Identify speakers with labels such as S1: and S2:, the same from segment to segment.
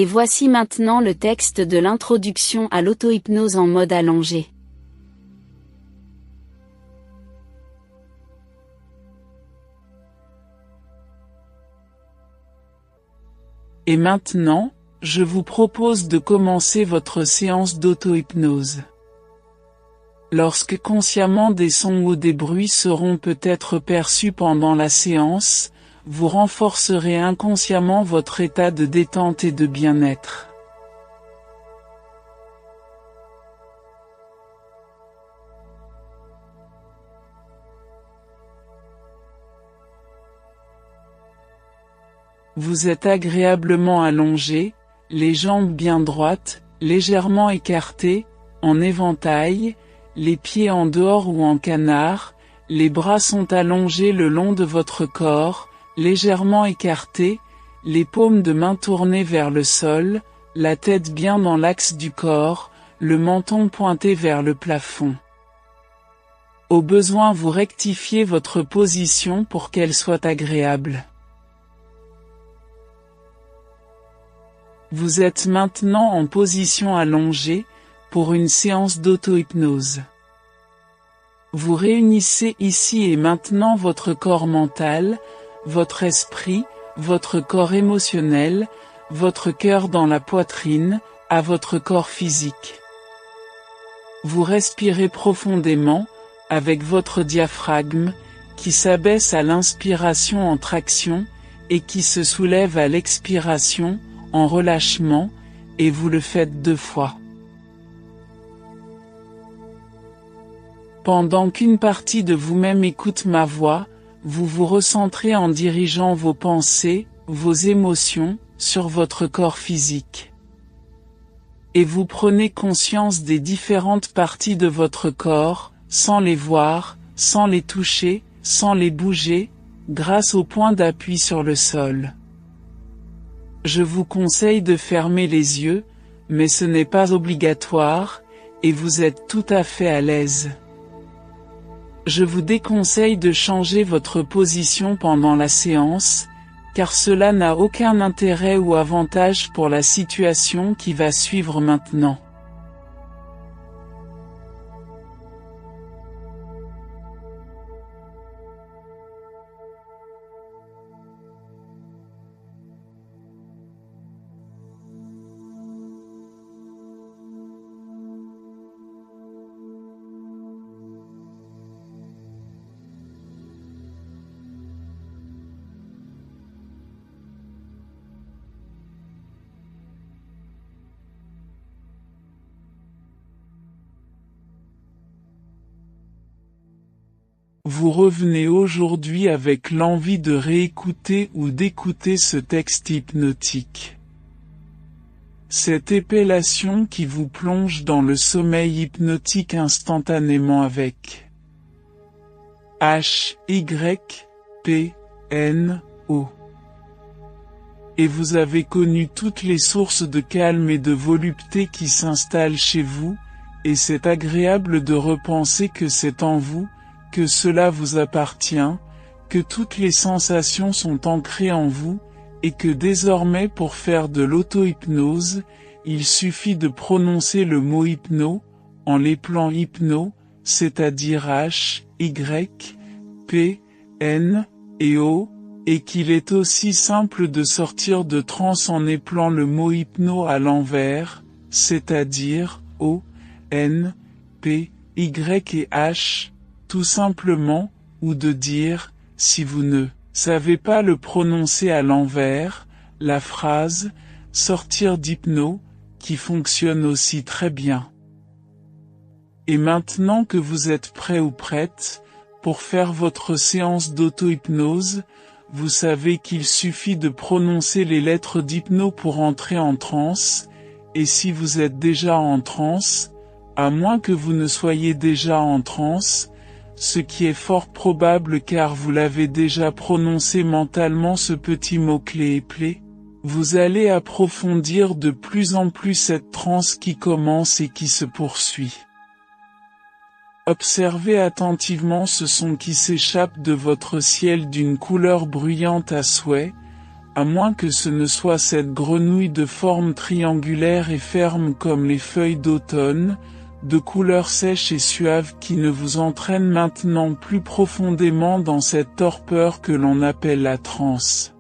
S1: Et voici maintenant le texte de l'introduction à l'auto-hypnose en mode allongé.
S2: Et maintenant, je vous propose de commencer votre séance d'auto-hypnose. Lorsque consciemment des sons ou des bruits seront peut-être perçus pendant la séance, vous renforcerez inconsciemment votre état de détente et de bien-être. Vous êtes agréablement allongé, les jambes bien droites, légèrement écartées, en éventail, les pieds en dehors ou en canard, les bras sont allongés le long de votre corps, légèrement écartés, les paumes de main tournées vers le sol, la tête bien dans l'axe du corps, le menton pointé vers le plafond. Au besoin vous rectifiez votre position pour qu'elle soit agréable. Vous êtes maintenant en position allongée, pour une séance d'auto-hypnose. Vous réunissez ici et maintenant votre corps mental, votre esprit, votre corps émotionnel, votre cœur dans la poitrine, à votre corps physique. Vous respirez profondément, avec votre diaphragme, qui s'abaisse à l'inspiration en traction, et qui se soulève à l'expiration, en relâchement, et vous le faites 2 fois. Pendant qu'une partie de vous-même écoute ma voix, vous vous recentrez en dirigeant vos pensées, vos émotions, sur votre corps physique. Et vous prenez conscience des différentes parties de votre corps, sans les voir, sans les toucher, sans les bouger, grâce au point d'appui sur le sol. Je vous conseille de fermer les yeux, mais ce n'est pas obligatoire, et vous êtes tout à fait à l'aise. Je vous déconseille de changer votre position pendant la séance, car cela n'a aucun intérêt ou avantage pour la situation qui va suivre maintenant. Vous revenez aujourd'hui avec l'envie de réécouter ou d'écouter ce texte hypnotique. Cette épellation qui vous plonge dans le sommeil hypnotique instantanément avec H-Y-P-N-O. Et vous avez connu toutes les sources de calme et de volupté qui s'installent chez vous, et c'est agréable de repenser que c'est en vous, que cela vous appartient, que toutes les sensations sont ancrées en vous, et que désormais pour faire de l'auto-hypnose, il suffit de prononcer le mot hypno, en l'épelant hypno, c'est-à-dire H, Y, P, N, et O, et qu'il est aussi simple de sortir de transe en épelant le mot hypno à l'envers, c'est-à-dire O, N, P, Y et H, tout simplement, ou de dire, si vous ne savez pas le prononcer à l'envers, la phrase « sortir d'hypno » qui fonctionne aussi très bien. Et maintenant que vous êtes prêt ou prête, pour faire votre séance d'auto-hypnose, vous savez qu'il suffit de prononcer les lettres d'hypno pour entrer en transe, et si vous êtes déjà en transe, à moins que vous ne soyez déjà en transe, ce qui est fort probable car vous l'avez déjà prononcé mentalement ce petit mot-clé éplé, vous allez approfondir de plus en plus cette transe qui commence et qui se poursuit. Observez attentivement ce son qui s'échappe de votre ciel d'une couleur bruyante à souhait, à moins que ce ne soit cette grenouille de forme triangulaire et ferme comme les feuilles d'automne, de couleur sèche et suave qui ne vous entraîne maintenant plus profondément dans cette torpeur que l'on appelle la transe.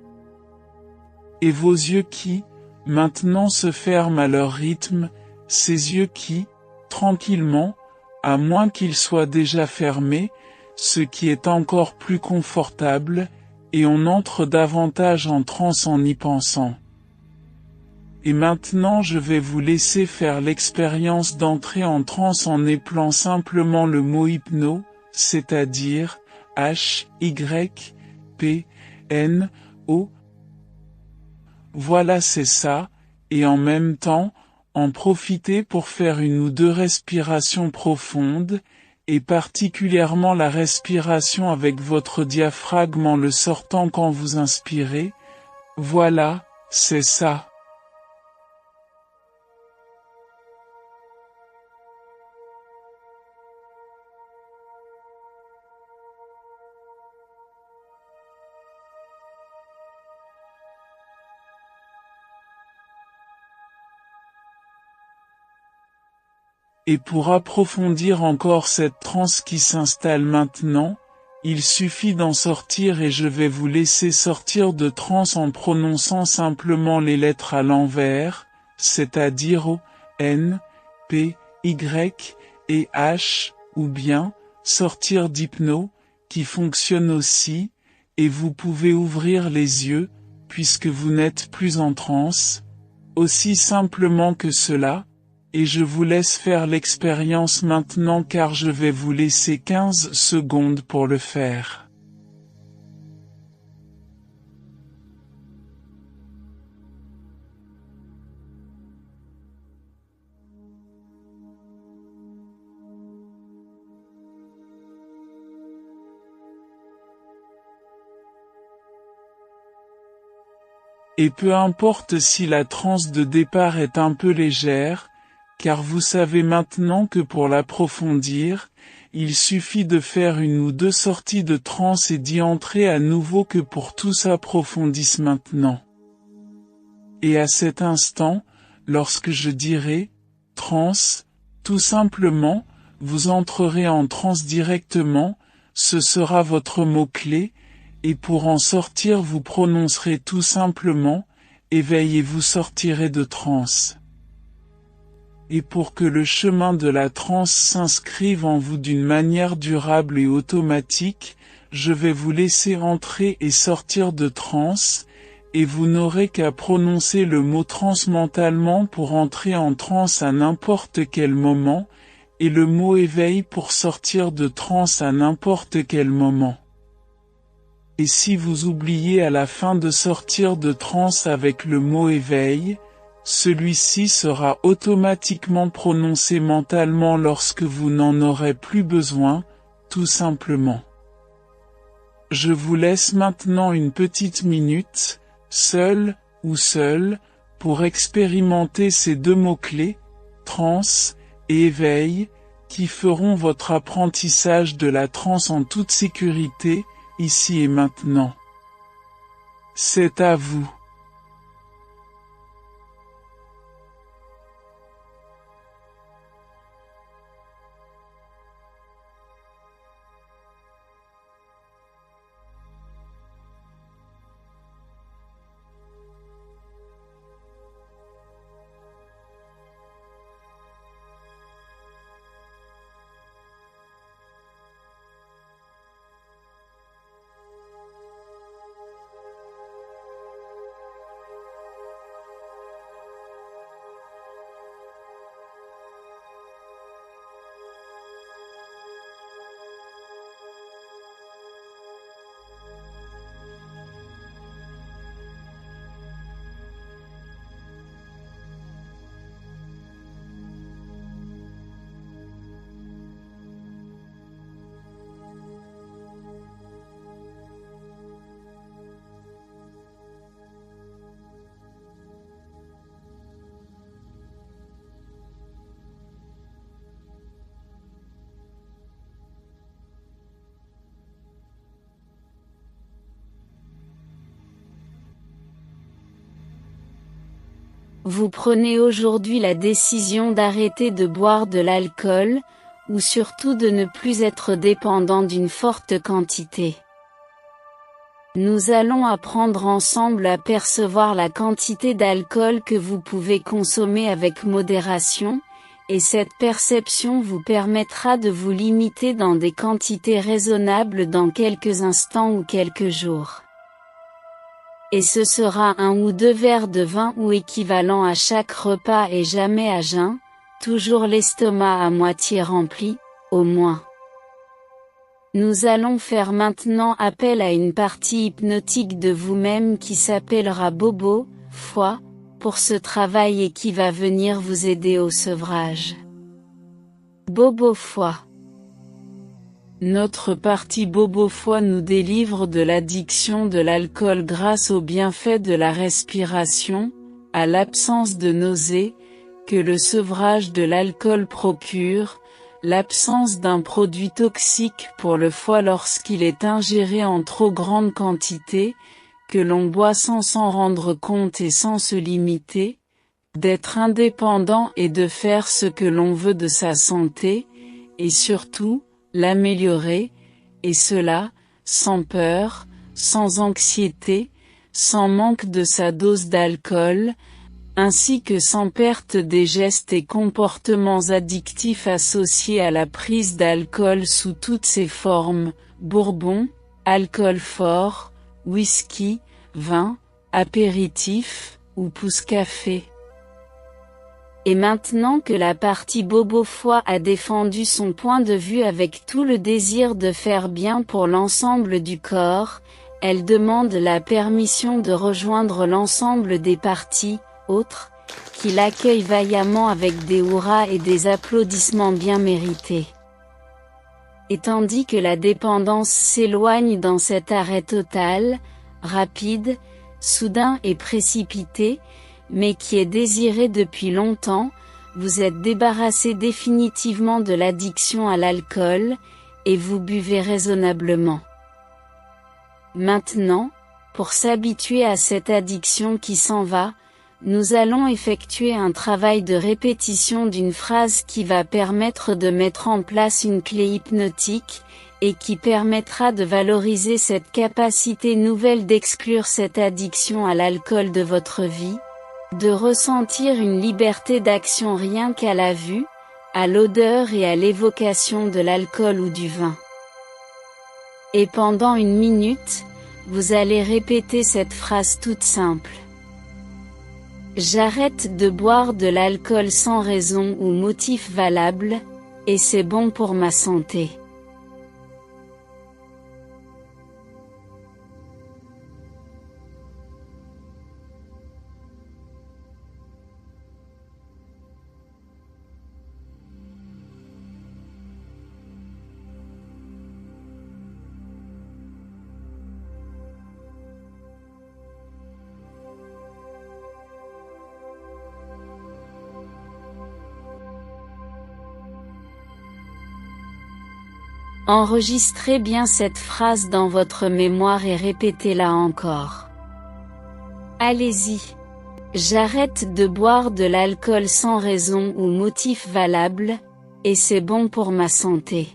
S2: Et vos yeux qui, maintenant se ferment à leur rythme, ces yeux qui, tranquillement, à moins qu'ils soient déjà fermés, ce qui est encore plus confortable, et on entre davantage en transe en y pensant. Et maintenant je vais vous laisser faire l'expérience d'entrer en transe en épelant simplement le mot hypno, c'est-à-dire H-Y-P-N-O. Voilà, c'est ça, et en même temps, en profiter pour faire une ou deux respirations profondes, et particulièrement la respiration avec votre diaphragme en le sortant quand vous inspirez. Voilà, c'est ça. Et pour approfondir encore cette transe qui s'installe maintenant, il suffit d'en sortir et je vais vous laisser sortir de transe en prononçant simplement les lettres à l'envers, c'est-à-dire O, N, P, Y et H, ou bien sortir d'hypno, qui fonctionne aussi, et vous pouvez ouvrir les yeux, puisque vous n'êtes plus en transe, aussi simplement que cela. Et je vous laisse faire l'expérience maintenant car je vais vous laisser 15 secondes pour le faire. Et peu importe si la transe de départ est un peu légère, car vous savez maintenant que pour l'approfondir, il suffit de faire une ou deux sorties de transe et d'y entrer à nouveau que pour tout s'approfondisse maintenant. Et à cet instant, lorsque je dirai « transe », tout simplement, vous entrerez en transe directement, ce sera votre mot-clé, et pour en sortir vous prononcerez tout simplement « éveil » et vous sortirez de transe. Et pour que le chemin de la transe s'inscrive en vous d'une manière durable et automatique, je vais vous laisser entrer et sortir de transe, et vous n'aurez qu'à prononcer le mot transe mentalement pour entrer en transe à n'importe quel moment, et le mot éveil pour sortir de transe à n'importe quel moment. Et si vous oubliez à la fin de sortir de transe avec le mot éveil, celui-ci sera automatiquement prononcé mentalement lorsque vous n'en aurez plus besoin, tout simplement. Je vous laisse maintenant une petite minute, seul ou seul, pour expérimenter ces deux mots-clés, transe et éveil, qui feront votre apprentissage de la transe en toute sécurité, ici et maintenant. C'est à vous.
S1: Vous prenez aujourd'hui la décision d'arrêter de boire de l'alcool, ou surtout de ne plus être dépendant d'une forte quantité. Nous allons apprendre ensemble à percevoir la quantité d'alcool que vous pouvez consommer avec modération, et cette perception vous permettra de vous limiter dans des quantités raisonnables dans quelques instants ou quelques jours. Et ce sera 1 ou 2 verres de vin ou équivalent à chaque repas et jamais à jeun, toujours l'estomac à moitié rempli, au moins. Nous allons faire maintenant appel à une partie hypnotique de vous-même qui s'appellera Bobo, foi, pour ce travail et qui va venir vous aider au sevrage. Bobo foi. Notre partie Bobo foi nous délivre de l'addiction de l'alcool grâce aux bienfaits de la respiration, à l'absence de nausées, que le sevrage de l'alcool procure, l'absence d'un produit toxique pour le foie lorsqu'il est ingéré en trop grande quantité, que l'on boit sans s'en rendre compte et sans se limiter, d'être indépendant et de faire ce que l'on veut de sa santé, et surtout, l'améliorer, et cela, sans peur, sans anxiété, sans manque de sa dose d'alcool, ainsi que sans perte des gestes et comportements addictifs associés à la prise d'alcool sous toutes ses formes, bourbon, alcool fort, whisky, vin, apéritif, ou pousse-café. Et maintenant que la partie Bobo foi a défendu son point de vue avec tout le désir de faire bien pour l'ensemble du corps, elle demande la permission de rejoindre l'ensemble des parties, autres, qui l'accueillent vaillamment avec des hurrahs et des applaudissements bien mérités. Et tandis que la dépendance s'éloigne dans cet arrêt total, rapide, soudain et précipité, mais qui est désiré depuis longtemps, vous êtes débarrassé définitivement de l'addiction à l'alcool, et vous buvez raisonnablement. Maintenant, pour s'habituer à cette addiction qui s'en va, nous allons effectuer un travail de répétition d'une phrase qui va permettre de mettre en place une clé hypnotique, et qui permettra de valoriser cette capacité nouvelle d'exclure cette addiction à l'alcool de votre vie, de ressentir une liberté d'action rien qu'à la vue, à l'odeur et à l'évocation de l'alcool ou du vin. Et pendant 1 minute, vous allez répéter cette phrase toute simple. J'arrête de boire de l'alcool sans raison ou motif valable, et c'est bon pour ma santé. Enregistrez bien cette phrase dans votre mémoire et répétez-la encore. Allez-y. J'arrête de boire de l'alcool sans raison ou motif valable, et c'est bon pour ma santé.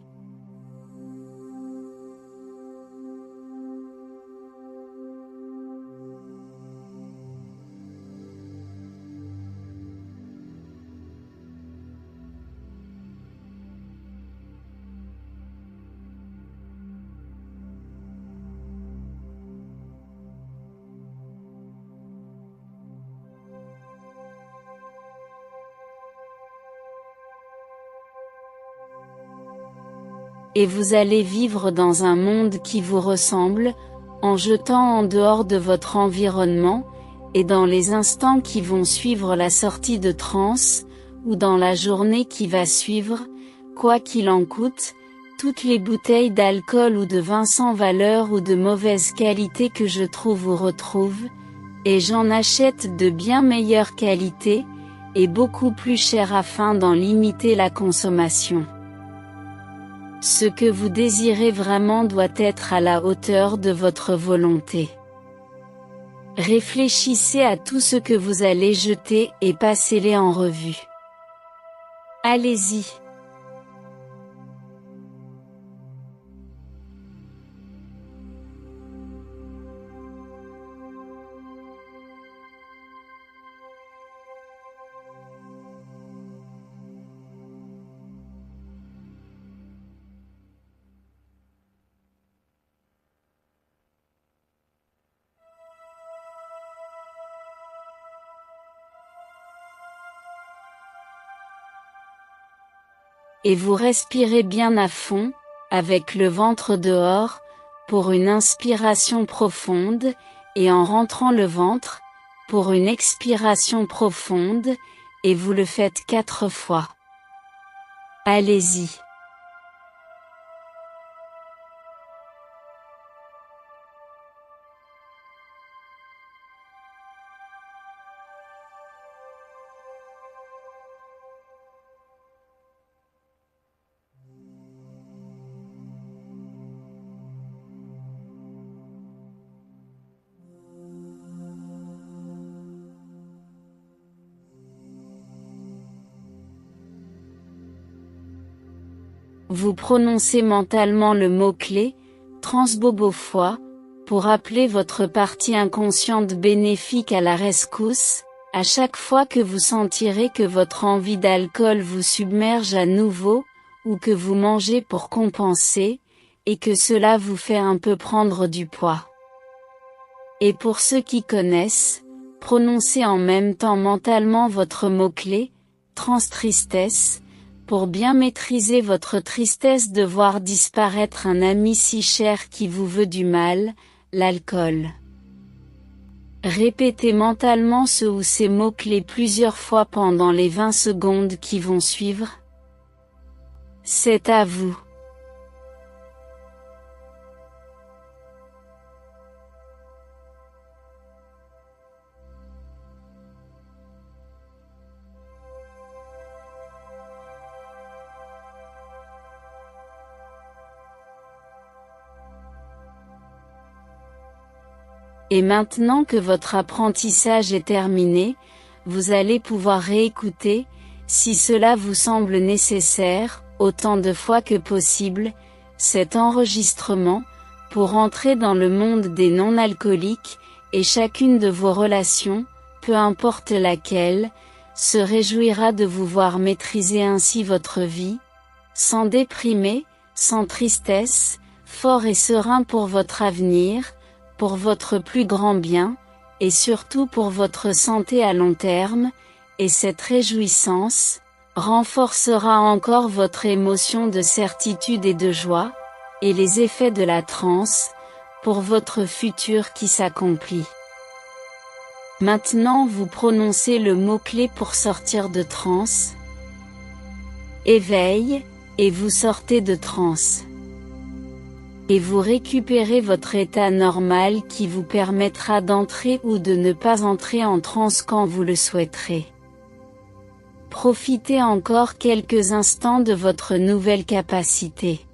S1: Et vous allez vivre dans un monde qui vous ressemble, en jetant en dehors de votre environnement, et dans les instants qui vont suivre la sortie de transe, ou dans la journée qui va suivre, quoi qu'il en coûte, toutes les bouteilles d'alcool ou de vin sans valeur ou de mauvaise qualité que je trouve ou retrouve, et j'en achète de bien meilleure qualité, et beaucoup plus cher afin d'en limiter la consommation. Ce que vous désirez vraiment doit être à la hauteur de votre volonté. Réfléchissez à tout ce que vous allez jeter et passez-les en revue. Allez-y. Et vous respirez bien à fond, avec le ventre dehors, pour une inspiration profonde, et en rentrant le ventre, pour une expiration profonde, et vous le faites 4 fois. Allez-y. Vous prononcez mentalement le mot-clé, transbobofoie, pour appeler votre partie inconsciente bénéfique à la rescousse, à chaque fois que vous sentirez que votre envie d'alcool vous submerge à nouveau, ou que vous mangez pour compenser, et que cela vous fait un peu prendre du poids. Et pour ceux qui connaissent, prononcez en même temps mentalement votre mot-clé, transtristesse, pour bien maîtriser votre tristesse de voir disparaître un ami si cher qui vous veut du mal, l'alcool. Répétez mentalement ce ou ces mots-clés plusieurs fois pendant les 20 secondes qui vont suivre. C'est à vous. Et maintenant que votre apprentissage est terminé, vous allez pouvoir réécouter, si cela vous semble nécessaire, autant de fois que possible, cet enregistrement, pour entrer dans le monde des non-alcooliques, et chacune de vos relations, peu importe laquelle, se réjouira de vous voir maîtriser ainsi votre vie, sans déprimer, sans tristesse, fort et serein pour votre avenir, pour votre plus grand bien, et surtout pour votre santé à long terme, et cette réjouissance renforcera encore votre émotion de certitude et de joie, et les effets de la transe, pour votre futur qui s'accomplit. Maintenant vous prononcez le mot-clé pour sortir de transe. Éveil, et vous sortez de transe. Et vous récupérez votre état normal qui vous permettra d'entrer ou de ne pas entrer en transe quand vous le souhaiterez. Profitez encore quelques instants de votre nouvelle capacité.